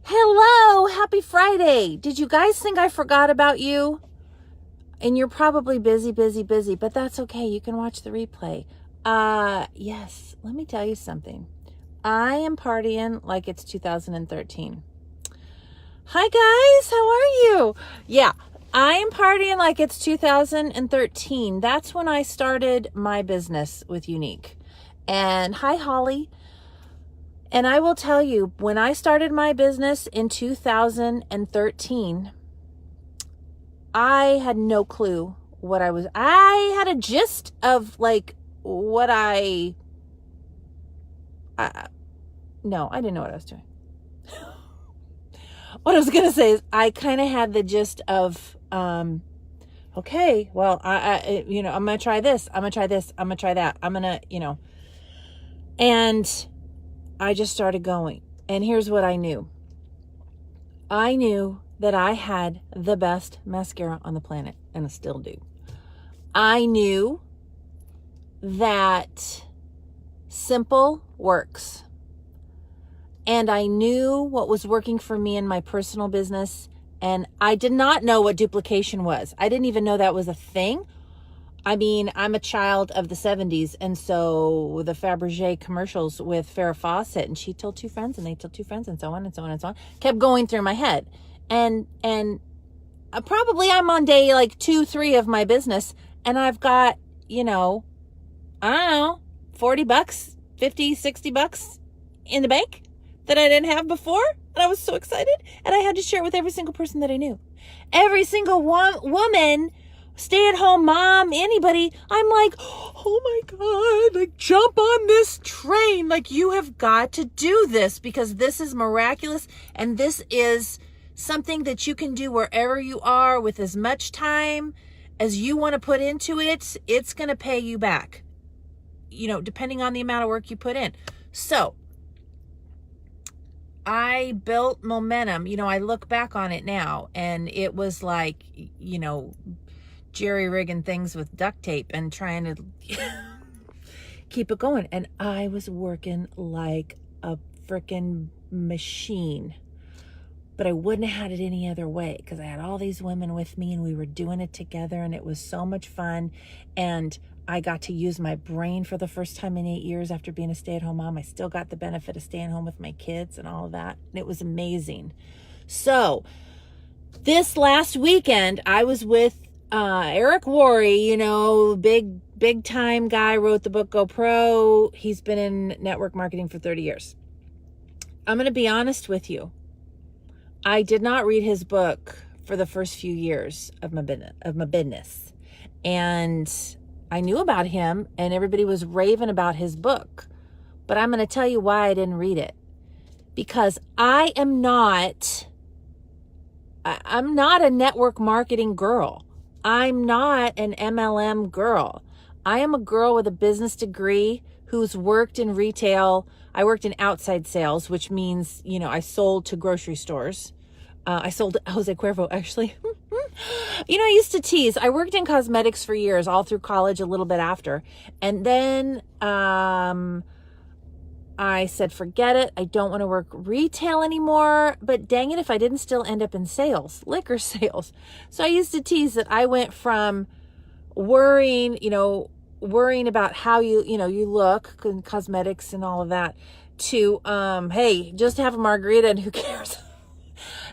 Hello, happy Friday. Did you guys think I forgot about you? And you're probably busy, but that's okay. You can watch the replay. Yes, let me tell you something. I am partying like it's 2013. Hi guys, how are you? Yeah, I am partying like it's 2013. That's when I started my business with Unique. And hi Holly. And I will tell you, when I started my business in 2013, I had no clue what I had a gist of like what no, I didn't know what I was doing. What I was going to say is I kind of had the gist of, okay, well, I'm going to try this. I'm going to try this. I'm going to try that. I'm going to, and I just started going. And here's what I knew. I knew that I had the best mascara on the planet, and I still do. I knew that simple works. And I knew what was working for me in my personal business. And I did not know what duplication was. I didn't even know that was a thing. I mean, I'm a child of the 70s, and so the Fabergé commercials with Farrah Fawcett, and she told two friends, and they told two friends, and so on, and so on, and so on, kept going through my head. And probably I'm on day like 2, 3 of my business, and I've got, I don't know, $40, 50, $60 in the bank that I didn't have before, and I was so excited, and I had to share it with every single person that I knew. Every single woman, stay-at-home mom, anybody, I'm like, oh my God, like jump on this train. Like you have got to do this because this is miraculous. And this is something that you can do wherever you are with as much time as you want to put into it. It's going to pay you back, depending on the amount of work you put in. So I built momentum. I look back on it now and it was like, jerry-rigging things with duct tape and trying to keep it going. And I was working like a freaking machine, but I wouldn't have had it any other way because I had all these women with me and we were doing it together and it was so much fun. And I got to use my brain for the first time in 8 years after being a stay-at-home mom. I still got the benefit of staying home with my kids and all of that. And it was amazing. So this last weekend, I was with Eric Worre, big time guy, wrote the book Go Pro. He's been in network marketing for 30 years. I'm going to be honest with you. I did not read his book for the first few years of my business. And I knew about him and everybody was raving about his book. But I'm going to tell you why I didn't read it. Because I'm not a network marketing girl. I'm not an MLM girl. I am a girl with a business degree who's worked in retail. I worked in outside sales, which means, I sold to grocery stores. I sold to Jose Cuervo, actually. I used to tease. I worked in cosmetics for years, all through college, a little bit after. And then I said, forget it. I don't want to work retail anymore. But dang it, if I didn't still end up in sales, liquor sales. So I used to tease that I went from worrying about how you look and cosmetics and all of that to, hey, just have a margarita and who cares?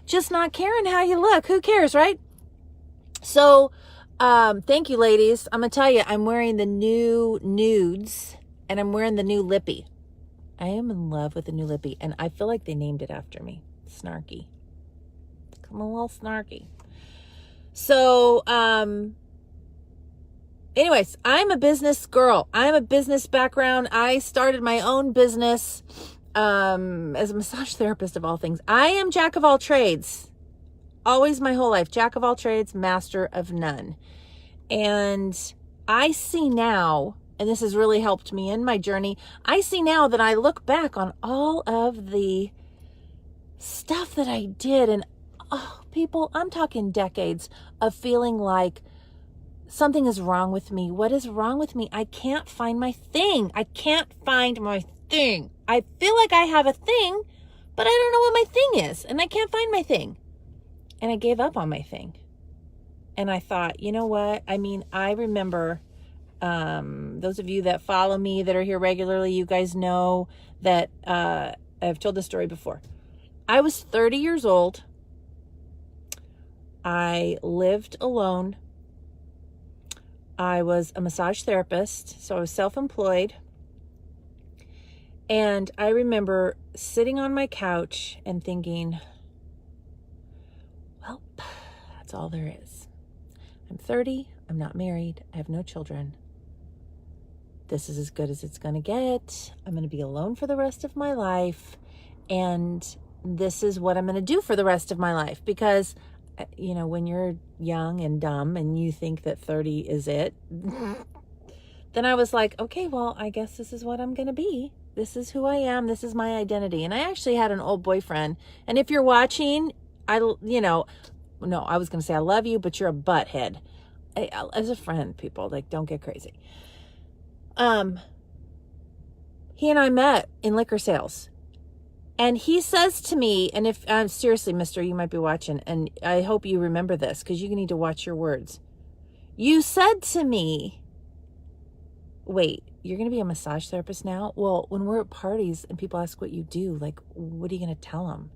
Just not caring how you look. Who cares, right? So, thank you, ladies. I'm going to tell you, I'm wearing the new nudes and I'm wearing the new lippy. I am in love with the new lippy, and I feel like they named it after me. Snarky. I'm a little snarky. So, anyways, I'm a business girl. I'm a business background. I started my own business as a massage therapist of all things. I am jack of all trades. Always my whole life. Jack of all trades, master of none. And I see now, and this has really helped me in my journey, I see now that I look back on all of the stuff that I did, and people, I'm talking decades of feeling like something is wrong with me. What is wrong with me? I can't find my thing. I can't find my thing. I feel like I have a thing, but I don't know what my thing is, and I can't find my thing. And I gave up on my thing. And I thought, you know what? I mean, I remember, those of you that follow me, that are here regularly, you guys know that I've told this story before. I was 30 years old. I lived alone. I was a massage therapist, so I was self-employed. And I remember sitting on my couch and thinking, well, that's all there is. I'm 30. I'm not married. I have no children. This is as good as it's going to get. I'm going to be alone for the rest of my life. And this is what I'm going to do for the rest of my life. Because, you know, when you're young and dumb and you think that 30 is it, then I was like, okay, well, I guess this is what I'm going to be. This is who I am. This is my identity. And I actually had an old boyfriend. And if you're watching, I was going to say I love you, but you're a butthead. As a friend, people, like, don't get crazy. He and I met in liquor sales. And he says to me, and if seriously, mister, you might be watching, and I hope you remember this, because you need to watch your words. You said to me, wait, you're going to be a massage therapist now? Well, when we're at parties and people ask what you do, like, what are you going to tell them?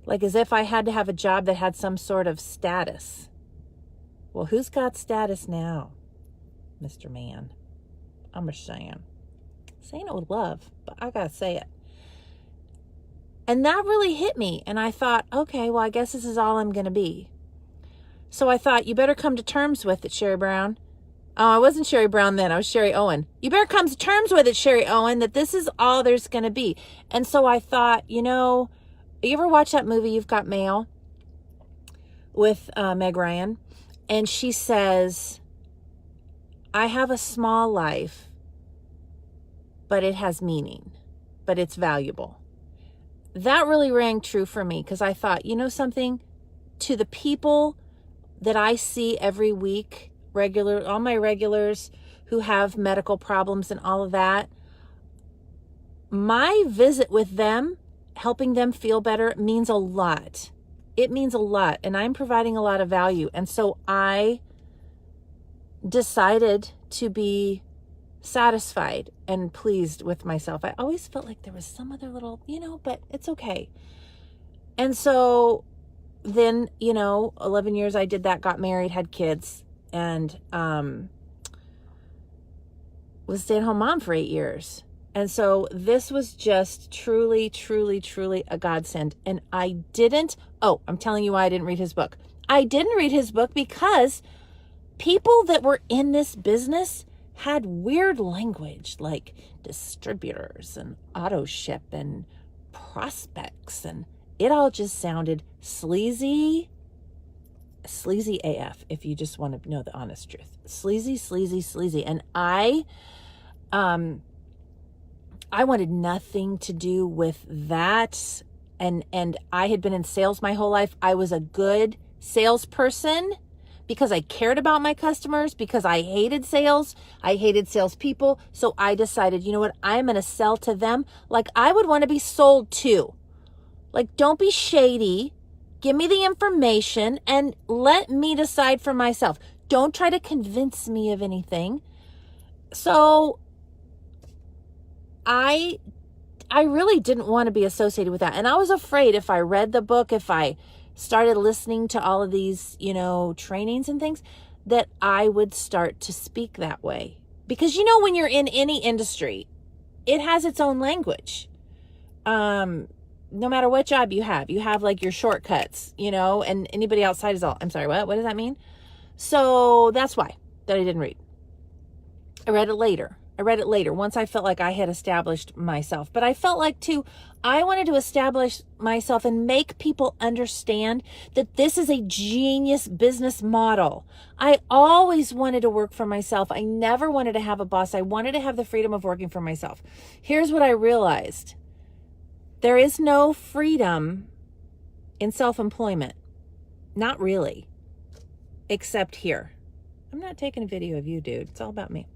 Like, as if I had to have a job that had some sort of status. Well, who's got status now, Mr. Man? I'm just saying. Saying it with love, but I got to say it. And that really hit me. And I thought, okay, well, I guess this is all I'm going to be. So I thought, you better come to terms with it, Sherry Brown. Oh, I wasn't Sherry Brown then. I was Sherry Owen. You better come to terms with it, Sherry Owen, that this is all there's going to be. And so I thought, you know, you ever watch that movie, You've Got Mail, with Meg Ryan? And she says, I have a small life, but it has meaning, but it's valuable. That really rang true for me, because I thought, you know something? To the people that I see every week, all my regulars who have medical problems and all of that, my visit with them, helping them feel better, means a lot. It means a lot, and I'm providing a lot of value. And so I decided to be satisfied and pleased with myself. I always felt like there was some other little, but it's okay. And so then, 11 years I did that, got married, had kids, and was a stay-at-home mom for 8 years. And so this was just truly, truly, truly a godsend. And I'm telling you why I didn't read his book. I didn't read his book because people that were in this business had weird language, like distributors and auto ship and prospects, and it all just sounded sleazy AF, if you just want to know the honest truth. Sleazy. And I wanted nothing to do with that. And I had been in sales my whole life. I was a good salesperson because I cared about my customers, because I hated sales. I hated salespeople. So I decided, you know what? I'm going to sell to them like I would want to be sold to. Like, don't be shady. Give me the information and let me decide for myself. Don't try to convince me of anything. So I really didn't want to be associated with that. And I was afraid if I read the book, if I started listening to all of these, trainings and things, that I would start to speak that way. Because, when you're in any industry, it has its own language. No matter what job you have like your shortcuts, and anybody outside is all, I'm sorry, what does that mean? So that's why that I didn't read. I read it later once I felt like I had established myself. But I felt like too, I wanted to establish myself and make people understand that this is a genius business model. I always wanted to work for myself. I never wanted to have a boss. I wanted to have the freedom of working for myself. Here's what I realized. There is no freedom in self-employment. Not really. Except here. I'm not taking a video of you, dude. It's all about me.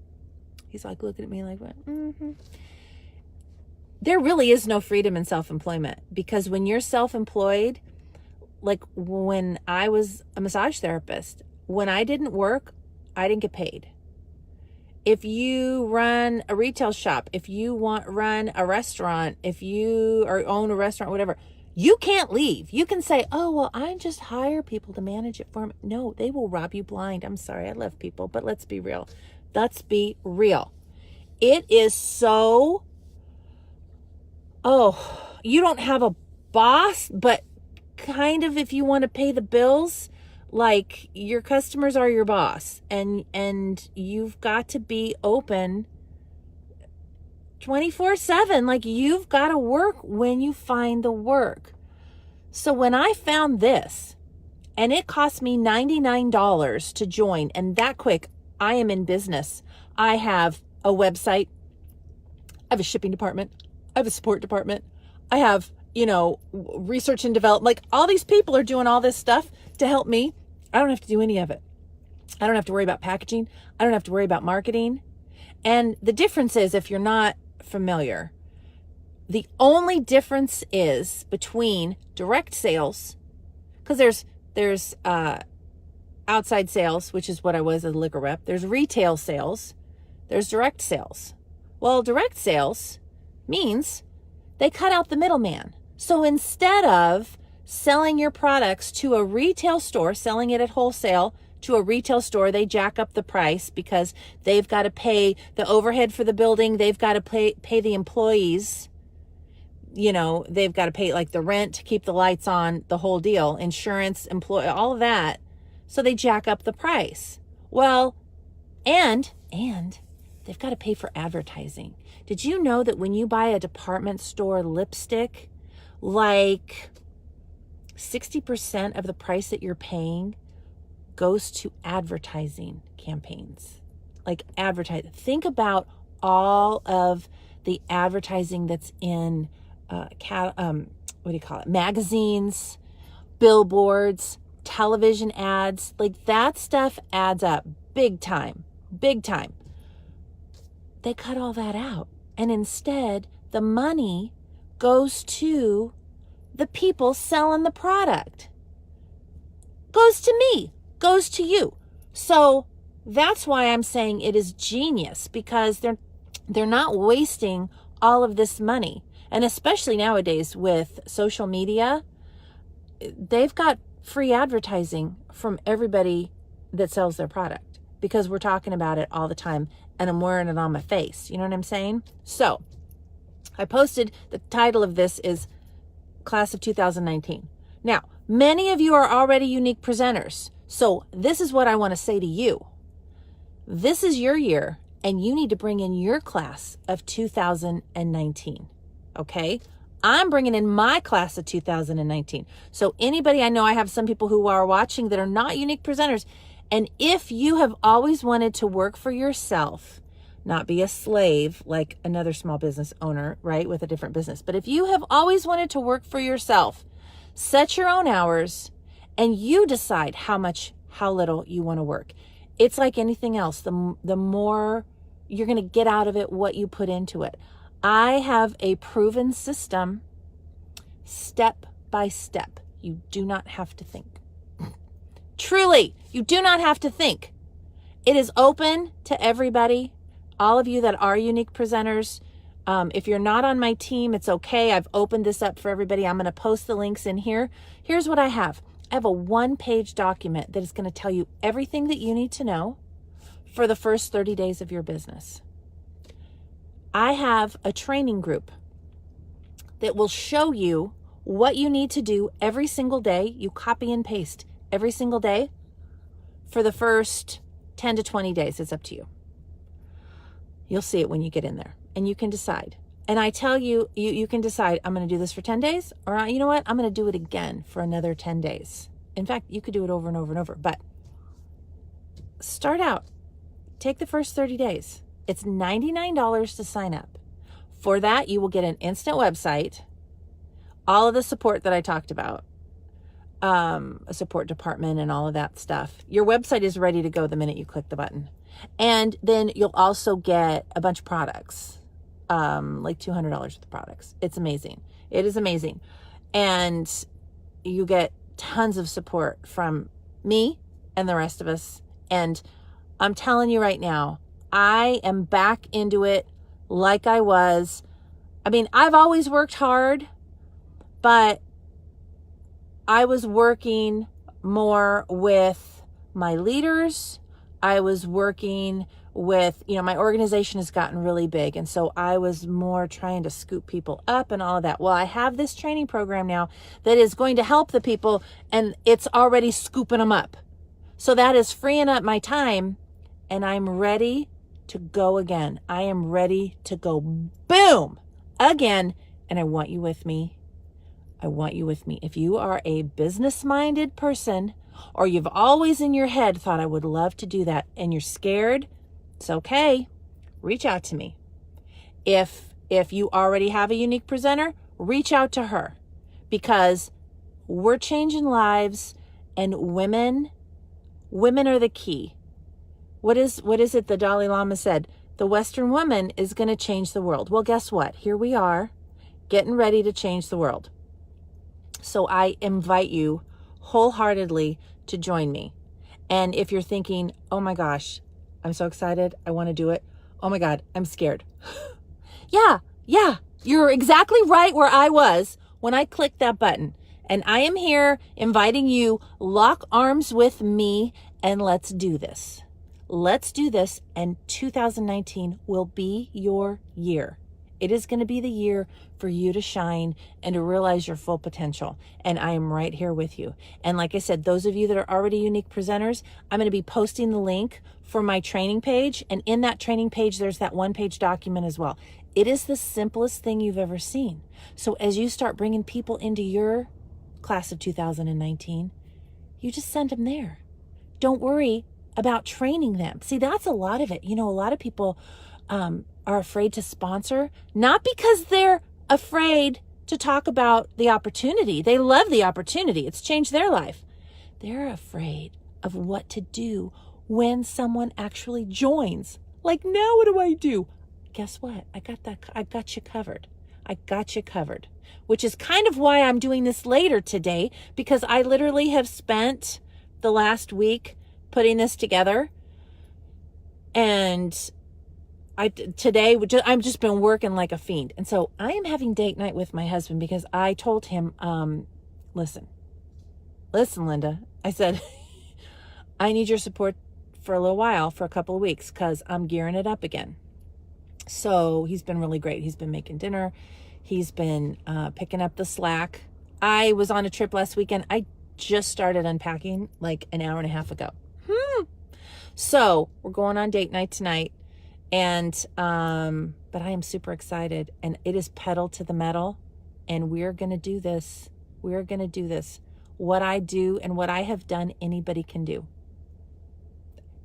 He's like looking at me like, what? Mm-hmm. there really is no freedom in self-employment, because when you're self-employed, like when I was a massage therapist, when I didn't work, I didn't get paid. If you run a retail shop, if you run a restaurant, if you own a restaurant, whatever, you can't leave. You can say, oh, well, I just hire people to manage it for me. No, they will rob you blind. I'm sorry, I love people, but let's be real. Let's be real. It is so, you don't have a boss, but kind of, if you want to pay the bills, like your customers are your boss, and you've got to be open 24/7. Like, you've got to work when you find the work. So when I found this, and it cost me $99 to join, and that quick, I am in business. I have a website, I have a shipping department, I have a support department, I have, research and development. Like, all these people are doing all this stuff to help me. I don't have to do any of it. I don't have to worry about packaging. I don't have to worry about marketing. And the difference is, if you're not familiar, the only difference is between direct sales, because there's outside sales, which is what I was as a liquor rep. There's retail sales. There's direct sales. Well, direct sales means they cut out the middleman. So instead of selling your products to a retail store, selling it at wholesale to a retail store, they jack up the price because they've got to pay the overhead for the building. They've got to pay the employees. They've got to pay like the rent to keep the lights on, the whole deal, insurance, employee, all of that. So they jack up the price. Well, and they've got to pay for advertising. Did you know that when you buy a department store lipstick, like 60% of the price that you're paying goes to advertising campaigns? Like, advertise. Think about all of the advertising that's in magazines, billboards, television ads. Like, that stuff adds up big time. They cut all that out, and instead the money goes to the people selling the product. Goes to me, goes to you. So that's why I'm saying it is genius, because they're not wasting all of this money. And especially nowadays with social media, they've got free advertising from everybody that sells their product, because we're talking about it all the time and I'm wearing it on my face. You know what I'm saying? So I posted, the title of this is Class of 2019. Now, many of you are already unique presenters. So this is what I want to say to you. This is your year, and you need to bring in your class of 2019. Okay? I'm bringing in my class of 2019. So anybody, I know I have some people who are watching that are not unique presenters. And if you have always wanted to work for yourself, not be a slave like another small business owner, right, with a different business. But if you have always wanted to work for yourself, set your own hours, and you decide how little you want to work. It's like anything else. The more you're going to get out of it, what you put into it. I have a proven system, step by step. You do not have to think. Truly, you do not have to think. It is open to everybody, all of you that are unique presenters. If you're not on my team, it's okay. I've opened this up for everybody. I'm going to post the links in here. Here's what I have. I have a 1-page document that is going to tell you everything that you need to know for the first 30 days of your business. I have a training group that will show you what you need to do every single day. You copy and paste every single day for the first 10 to 20 days. It's up to you. You'll see it when you get in there, and you can decide. And I tell you, you can decide, I'm going to do this for 10 days, or you know what? I'm going to do it again for another 10 days. In fact, you could do it over and over and over, but start out. Take the first 30 days. It's $99 to sign up. For that, you will get an instant website, all of the support that I talked about, a support department and all of that stuff. Your website is ready to go the minute you click the button. And then you'll also get a bunch of products. like $200 worth of products. It's amazing. It is amazing. And you get tons of support from me and the rest of us. And I'm telling you right now, I am back into it like I was. I mean, I've always worked hard, but I was working more with my leaders. I was working with, my organization has gotten really big. And so I was more trying to scoop people up and all of that. Well, I have this training program now that is going to help the people, and it's already scooping them up. So that is freeing up my time, and I'm ready to go again. I am ready to go boom again. And I want you with me. I want you with me. If you are a business-minded person, or you've always in your head thought I would love to do that, and you're scared, it's okay. Reach out to me. If you already have a unique presenter, reach out to her, because we're changing lives, and women are the key. What is it the Dalai Lama said? The Western woman is going to change the world. Well, guess what? Here we are, getting ready to change the world. So I invite you wholeheartedly to join me. And if you're thinking, oh my gosh, I'm so excited, I want to do it. Oh my God, I'm scared. Yeah, you're exactly right where I was when I clicked that button. And I am here inviting you, lock arms with me, and let's do this. Let's do this, and 2019 will be your year. It is going to be the year for you to shine and to realize your full potential. And I am right here with you. And like I said, those of you that are already unique presenters, I'm going to be posting the link for my training page. And in that training page, there's that one-page document as well. It is the simplest thing you've ever seen. So as you start bringing people into your class of 2019, you just send them there. Don't worry about training them. See, that's a lot of it. A lot of people are afraid to sponsor, not because they're afraid to talk about the opportunity. They love the opportunity. It's changed their life. They're afraid of what to do when someone actually joins. Like, now what do I do? Guess what? I got you covered. I got you covered, which is kind of why I'm doing this later today, because I literally have spent the last week putting this together. And I've just been working like a fiend. And so I am having date night with my husband, because I told him, listen, Linda, I said, I need your support for a little while, for a couple of weeks, because I'm gearing it up again. So he's been really great. He's been making dinner. He's been picking up the slack. I was on a trip last weekend. I just started unpacking like an hour and a half ago. So we're going on date night tonight. And, but I am super excited, and it is pedal to the metal, and we're going to do this. We're going to do this. What I do and what I have done, anybody can do.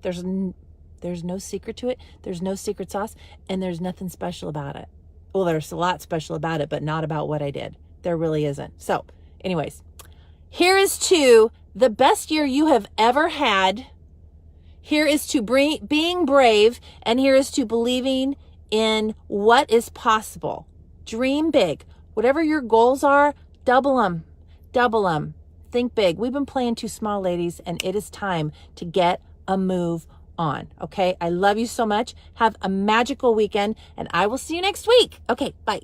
There's no secret to it. There's no secret sauce, and there's nothing special about it. Well, there's a lot special about it, but not about what I did. There really isn't. So anyways, here is to the best year you have ever had. Here is to being brave, and here is to believing in what is possible. Dream big. Whatever your goals are, double them. Double them. Think big. We've been playing too small, ladies, and it is time to get a move on. Okay? I love you so much. Have a magical weekend, and I will see you next week. Okay, bye.